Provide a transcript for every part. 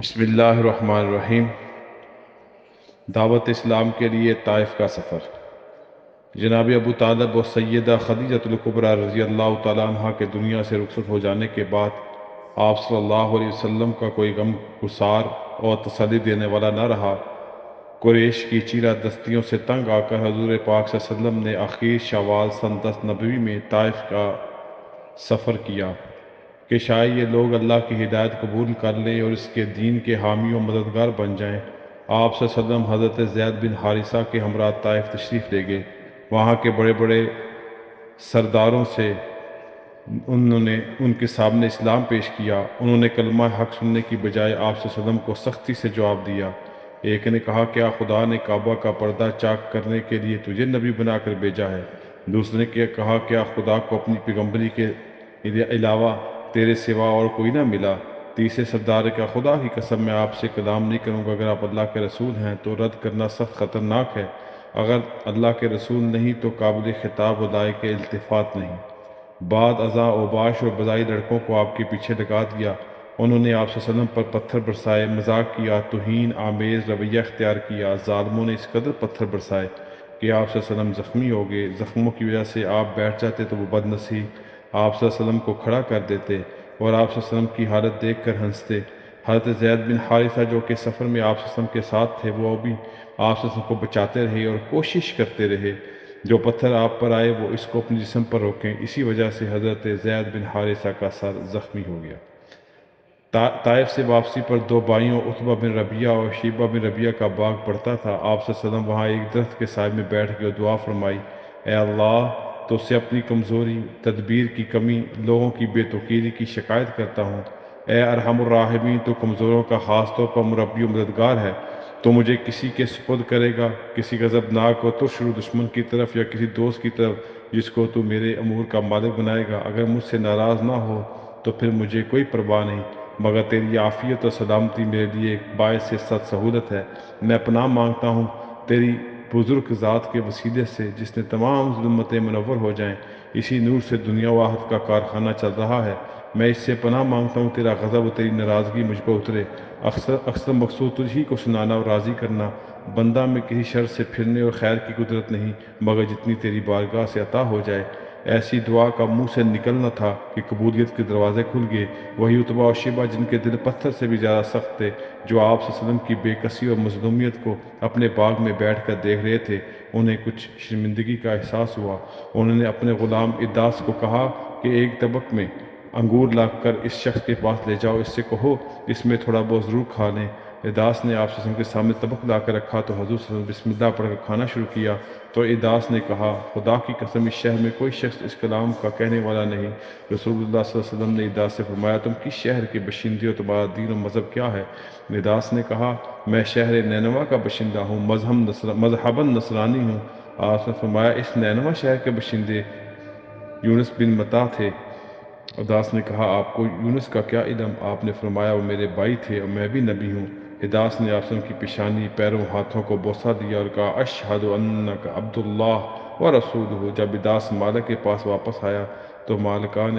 بسم اللہ الرحمن الرحیم۔ دعوت اسلام کے لیے طائف کا سفر۔ جناب ابو طالب و سیدہ خدیجۃ الکبریٰ رضی اللہ تعالیٰ عنہ کے دنیا سے رخصت ہو جانے کے بعد آپ صلی اللہ علیہ وسلم کا کوئی غم گسار اور تسلی دینے والا نہ رہا۔ قریش کی چیرہ دستیوں سے تنگ آ کر حضور پاک صلی اللہ علیہ وسلم نے آخر شوال سن 10 نبوی میں طائف کا سفر کیا کہ شاید یہ لوگ اللہ کی ہدایت قبول کر لیں اور اس کے دین کے حامی و مددگار بن جائیں۔ آپ صلی اللہ علیہ وسلم حضرت زید بن حارثہ کے ہمراہ طائف تشریف لے گئے۔ وہاں کے بڑے بڑے سرداروں سے انہوں نے ان کے سامنے اسلام پیش کیا۔ انہوں نے کلمہ حق سننے کی بجائے آپ صلی اللہ علیہ وسلم کو سختی سے جواب دیا۔ ایک نے کہا، کیا خدا نے کعبہ کا پردہ چاک کرنے کے لیے تجھے نبی بنا کر بھیجا ہے؟ دوسرے نے کہا، کیا خدا کو اپنی پیغمبری کے علاوہ تیرے سوا اور کوئی نہ ملا؟ تیسرے سردار کا، خدا کی قسم میں آپ سے کلام نہیں کروں گا، اگر آپ اللہ کے رسول ہیں تو رد کرنا سخت خطرناک ہے، اگر اللہ کے رسول نہیں تو قابل خطاب و لائق التفات نہیں۔ بعد ازاں اوباش اور بزائی لڑکوں کو آپ کے پیچھے لگا دیا۔ انہوں نے آپ صلی اللہ علیہ وسلم پر پتھر برسائے، مذاق کیا، توہین آمیز رویہ اختیار کیا۔ ظالموں نے اس قدر پتھر برسائے کہ آپ صلی اللہ علیہ وسلم زخمی ہو گئے۔ زخموں کی وجہ سے آپ بیٹھ جاتے تو وہ بدنصیب آپ صلی اللہ علیہ وسلم کو کھڑا کر دیتے اور آپ صلی اللہ علیہ وسلم کی حالت دیکھ کر ہنستے۔ حضرت زید بن حارثہ جو کہ سفر میں آپ صلی اللہ علیہ وسلم کے ساتھ تھے، وہ بھی آپ صلی اللہ علیہ وسلم کو بچاتے رہے اور کوشش کرتے رہے جو پتھر آپ پر آئے وہ اس کو اپنے جسم پر روکیں۔ اسی وجہ سے حضرت زید بن حارثہ کا سر زخمی ہو گیا۔ طائف سے واپسی پر دو بھائیوں عتبہ بن ربیعہ اور شیبہ بن ربیعہ کا باغ پڑتا تھا۔ آپ صلی اللہ علیہ وسلم وہاں ایک درخت کے سائے میں بیٹھ گئے اور دعا فرمائی، اے اللہ، تو سے اپنی کمزوری، تدبیر کی کمی، لوگوں کی بے توقیری کی شکایت کرتا ہوں۔ اے ارحم الراحمین، تو کمزوروں کا خاص طور پر مربی و مددگار ہے۔ تو مجھے کسی کے سپرد کرے گا، کسی غضبناک اور ترشرو دشمن کی طرف یا کسی دوست کی طرف جس کو تو میرے امور کا مالک بنائے گا۔ اگر مجھ سے ناراض نہ ہو تو پھر مجھے کوئی پرواہ نہیں، مگر تیری عافیت اور سلامتی میرے لیے ایک باعث سہولت ہے۔ میں پناہ مانگتا ہوں تیری بزرگ ذات کے وسیلے سے جس نے تمام ظلمتیں منور ہو جائیں، اسی نور سے دنیا و آخرت کا کارخانہ چل رہا ہے۔ میں اس سے پناہ مانگتا ہوں تیرا غضب و تیری ناراضگی مجھ پر اترے۔ اکثر مقصود تجھ ہی کو سنانا اور راضی کرنا۔ بندہ میں کسی شر سے پھرنے اور خیر کی قدرت نہیں، مگر جتنی تیری بارگاہ سے عطا ہو جائے۔ ایسی دعا کا منہ سے نکلنا تھا کہ قبولیت کے دروازے کھل گئے۔ وہی عتبہ اور شیبہ جن کے دل پتھر سے بھی زیادہ سخت تھے، جو آپ صلی اللہ علیہ وسلم کی بے کسی اور مظلومیت کو اپنے باغ میں بیٹھ کر دیکھ رہے تھے، انہیں کچھ شرمندگی کا احساس ہوا۔ انہوں نے اپنے غلام اداس کو کہا کہ ایک طبق میں انگور لا کر اس شخص کے پاس لے جاؤ، اس سے کہو اس میں تھوڑا بہت ضرور کھا لیں۔ اداس نے آپ صلی اللہ علیہ وسلم کے سامنے طبق لا کر رکھا تو حضور صلی اللہ علیہ وسلم بسم اللہ پڑھ کر کھانا شروع کیا۔ تو اداس نے کہا، خدا کی قسم اس شہر میں کوئی شخص اس کلام کا کہنے والا نہیں۔ رسول اللہ صلی اللہ علیہ وسلم نے اداس سے فرمایا، تم کس شہر کے باشندے ہو، تمہارا دین و مذہب کیا ہے؟ اداس نے کہا، میں شہر نینوا کا باشندہ ہوں، مذہباً نصرانی ہوں۔ آپ نے فرمایا، اس نینوا شہر کے باشندے یونس بن متا تھے۔ اداس نے کہا، آپ کو یونس کا کیا علم؟ آپ نے فرمایا، وہ میرے بھائی تھے اور میں بھی نبی ہوں۔ اداس نے آپ کی پیشانی، پیروں، ہاتھوں کو بوسہ دیا اور کہا، اشہد انک عبد اللہ و رسولہ۔ جب اداس مالک کے پاس واپس آیا تو مالکان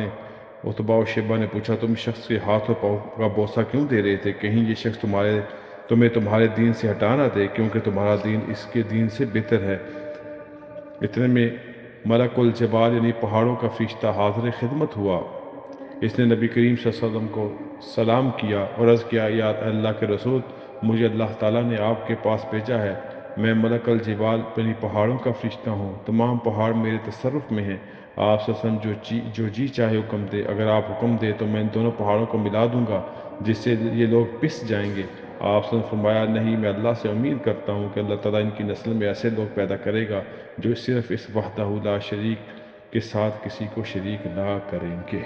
عتبہ و شیبہ نے پوچھا، تم شخص کے ہاتھ اور پاؤں کا بوسہ کیوں دے رہے تھے؟ کہیں یہ شخص تمہیں تمہارے دین سے ہٹا نہ دے، کیونکہ تمہارا دین اس کے دین سے بہتر ہے۔ اتنے میں ملک الجبال یعنی پہاڑوں کا فرشتہ حاضر خدمت ہوا۔ اس نے نبی کریم صلی اللہ علیہ وسلم کو سلام کیا اور عرض کیا، یا اللہ کے رسول، مجھے اللہ تعالیٰ نے آپ کے پاس بھیجا ہے۔ میں ملک الجبال یعنی پہاڑوں کا فرشتہ ہوں، تمام پہاڑ میرے تصرف میں ہیں۔ آپ صلی اللہ علیہ وسلم جو جی چاہے حکم دے، اگر آپ حکم دے تو میں ان دونوں پہاڑوں کو ملا دوں گا جس سے یہ لوگ پس جائیں گے۔ آپ صلی اللہ علیہ وسلم نے فرمایا، نہیں، میں اللہ سے امید کرتا ہوں کہ اللہ تعالیٰ ان کی نسل میں ایسے لوگ پیدا کرے گا جو صرف اس وحدہ لا شریک کے ساتھ کسی کو شریک نہ کریں گے۔